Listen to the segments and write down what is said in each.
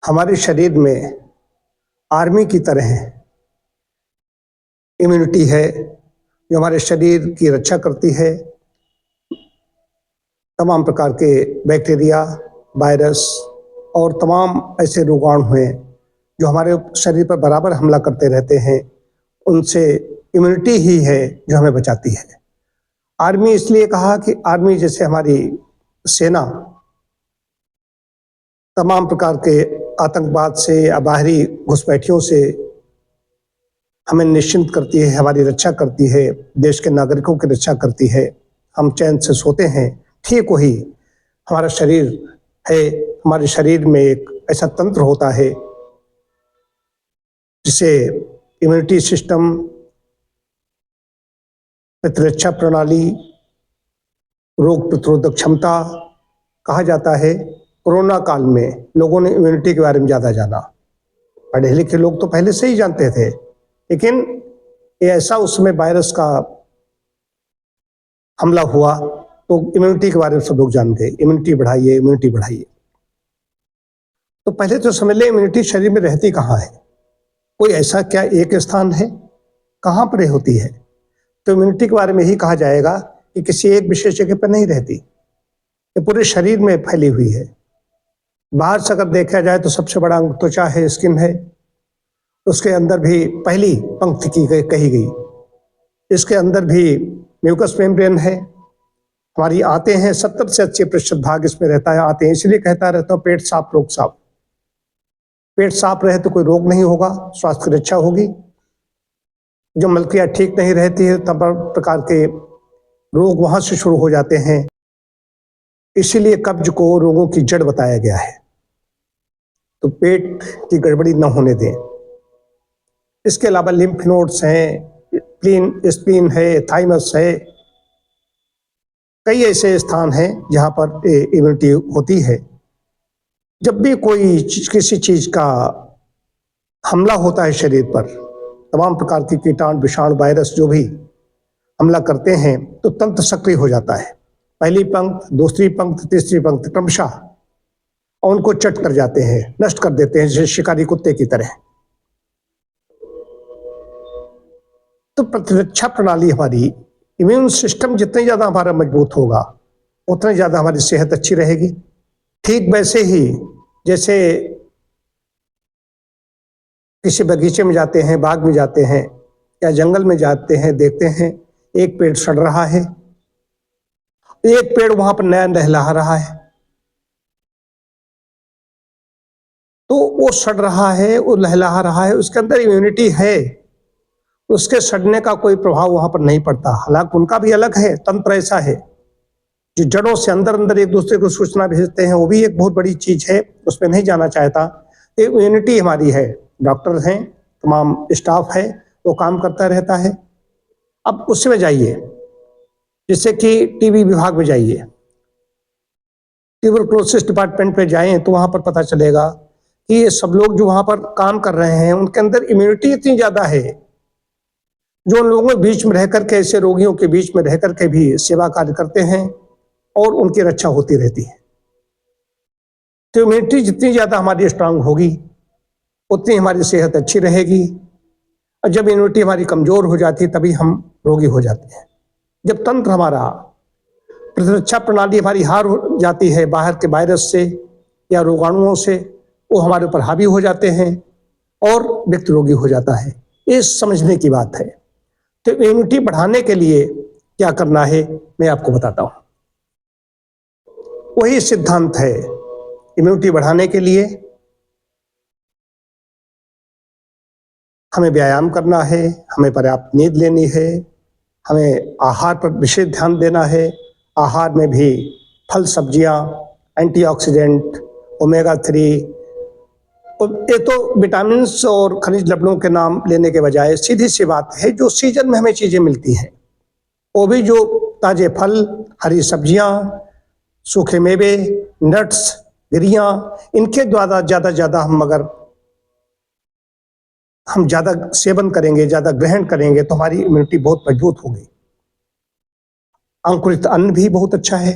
हमारे शरीर में आर्मी की तरह इम्यूनिटी है जो हमारे शरीर की रक्षा करती है। तमाम प्रकार के बैक्टीरिया, वायरस और तमाम ऐसे रोगाणु हैं जो हमारे शरीर पर बराबर हमला करते रहते हैं, उनसे इम्यूनिटी ही है जो हमें बचाती है। आर्मी इसलिए कहा कि आर्मी जैसे हमारी सेना तमाम प्रकार के आतंकवाद से या बाहरी घुसपैठियों से हमें निश्चिंत करती है, हमारी रक्षा करती है, देश के नागरिकों की रक्षा करती है, हम चैन से सोते हैं। ठीक वही हमारा शरीर है। हमारे शरीर में एक ऐसा तंत्र होता है जिसे इम्यूनिटी सिस्टम, प्रतिरक्षा प्रणाली, रोग प्रतिरोधक क्षमता कहा जाता है। कोरोना काल में लोगों ने इम्यूनिटी के बारे में ज़्यादा जाना। पढ़े लिखे लोग तो पहले से ही जानते थे, लेकिन ये ऐसा उसमें वायरस का हमला हुआ तो इम्यूनिटी के बारे में सब लोग जान गए। इम्यूनिटी बढ़ाइए, इम्यूनिटी बढ़ाइए। तो पहले तो समझ ले इम्यूनिटी शरीर में रहती कहाँ है। कोई ऐसा क्या एक स्थान है, कहाँ पर होती है? तो इम्यूनिटी के बारे में ही कहा जाएगा कि किसी एक विशेष जगह पर नहीं रहती, ये पूरे शरीर में फैली हुई है। बाहर से अगर देखा जाए तो सबसे बड़ा अंग त्वचा है, स्किन है। उसके अंदर भी पहली पंक्ति कही गई। इसके अंदर भी म्यूकस मेम्ब्रेन है। हमारी आते हैं 70 से 80% भाग इसमें रहता है। आते हैं इसलिए कहता रहता हूँ पेट साफ रोग साफ। पेट साफ रहे तो कोई रोग नहीं होगा, स्वास्थ्य की रक्षा होगी। जो मलकिया ठीक नहीं रहती है तमाम प्रकार के रोग वहां से शुरू हो जाते हैं। इसीलिए कब्ज को रोगों की जड़ बताया गया है। तो पेट की गड़बड़ी न होने दें। इसके अलावा लिम्फ नोड्स हैं, स्प्लीन है, थाइमस है, कई ऐसे स्थान हैं जहां पर इम्यूनिटी होती है। जब भी कोई किसी चीज का हमला होता है शरीर पर, तमाम प्रकार के कीटाणु, विषाणु, वायरस जो भी हमला करते हैं तो तंत्र सक्रिय हो जाता है। पहली पंक्ति, दूसरी पंक्ति, तीसरी पंक्ति क्रमशः और उनको चट कर जाते हैं, नष्ट कर देते हैं जैसे शिकारी कुत्ते की तरह। तो प्रतिरक्षा प्रणाली, हमारी इम्यून सिस्टम जितने ज्यादा हमारा मजबूत होगा उतने ज्यादा हमारी सेहत अच्छी रहेगी। ठीक वैसे ही जैसे किसी बगीचे में जाते हैं, बाग में जाते हैं या जंगल में जाते हैं, देखते हैं एक पेड़ सड़ रहा है, एक पेड़ वहां पर नया लहलहा रहा है। तो वो सड़ रहा है, वो लहलहा रहा है, उसके अंदर इम्यूनिटी है, उसके सड़ने का कोई प्रभाव वहां पर नहीं पड़ता। हालांकि उनका भी अलग है, तंत्र ऐसा है जो जड़ों से अंदर अंदर एक दूसरे को सूचना भेजते हैं, वो भी एक बहुत बड़ी चीज है, उसमें नहीं जाना चाहता। इम्यूनिटी हमारी है, डॉक्टर हैं, तमाम स्टाफ है, वो काम करता रहता है। अब उसमें जाइए, जैसे कि टीबी विभाग में जाइए, ट्यूबरक्लोसिस डिपार्टमेंट पे जाएं तो वहां पर पता चलेगा कि ये सब लोग जो वहां पर काम कर रहे हैं उनके अंदर इम्यूनिटी इतनी ज्यादा है जो उन लोगों के बीच में रह करके, ऐसे रोगियों के बीच में रह करके भी सेवा कार्य करते हैं और उनकी रक्षा होती रहती है। तो इम्यूनिटी जितनी ज्यादा हमारी स्ट्रांग होगी उतनी हमारी सेहत अच्छी रहेगी। और जब इम्यूनिटी हमारी कमजोर हो जाती है तभी हम रोगी हो जाते हैं। जब तंत्र हमारा, प्रतिरक्षा प्रणाली हमारी हार हो जाती है बाहर के वायरस से या रोगाणुओं से, वो हमारे ऊपर हावी हो जाते हैं और व्यक्ति रोगी हो जाता है। ये समझने की बात है। तो इम्यूनिटी बढ़ाने के लिए क्या करना है मैं आपको बताता हूं। वही सिद्धांत है। इम्यूनिटी बढ़ाने के लिए हमें व्यायाम करना है, हमें पर्याप्त नींद लेनी है, हमें आहार पर विशेष ध्यान देना है। आहार में भी फल, सब्जियां, एंटीऑक्सीडेंट, ओमेगा 3, ये तो विटामिन और खनिज लवणों के नाम लेने के बजाय सीधी सी बात है जो सीजन में हमें चीजें मिलती हैं, वो भी जो ताजे फल, हरी सब्जियां, सूखे मेवे, नट्स, गिरियां, इनके द्वारा ज्यादा हम ज्यादा सेवन करेंगे, ज्यादा ग्रहण करेंगे तो हमारी इम्यूनिटी बहुत मजबूत होगी। अंकुरित अन्न भी बहुत अच्छा है।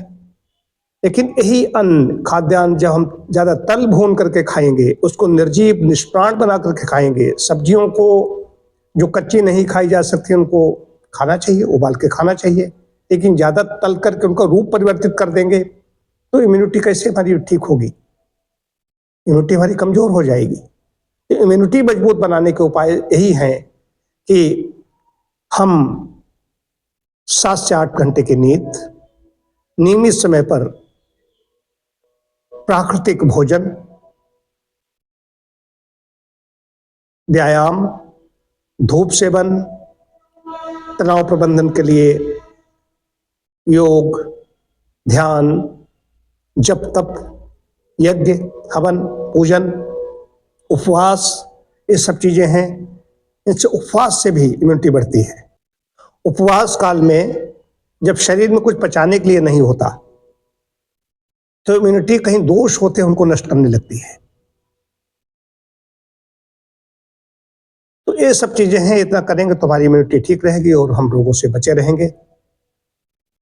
लेकिन यही अन्न खाद्यान्न जब हम ज़्यादा तल भून करके खाएंगे, उसको निर्जीव निष्प्राण बना करके खाएंगे, सब्जियों को जो कच्ची नहीं खाई जा सकती उनको खाना चाहिए, उबाल के खाना चाहिए, लेकिन ज़्यादा तल करके उनका रूप परिवर्तित कर देंगे तो इम्यूनिटी कैसे हमारी ठीक होगी? इम्यूनिटी हमारी कमज़ोर हो जाएगी। तो इम्यूनिटी मजबूत बनाने के उपाय यही हैं कि हम 7 से 8 घंटे की नींद, नियमित समय पर प्राकृतिक भोजन, व्यायाम, धूप सेवन, तनाव प्रबंधन के लिए योग, ध्यान, जप तप, यज्ञ, हवन, पूजन, उपवास, ये सब चीजें हैं। इनसे उपवास से भी इम्यूनिटी बढ़ती है। उपवास काल में जब शरीर में कुछ पचाने के लिए नहीं होता तो इम्यूनिटी कहीं दोष होते हैं उनको नष्ट करने लगती है। तो ये सब चीजें हैं, इतना करेंगे तो हमारी इम्यूनिटी ठीक रहेगी और हम रोगों से बचे रहेंगे।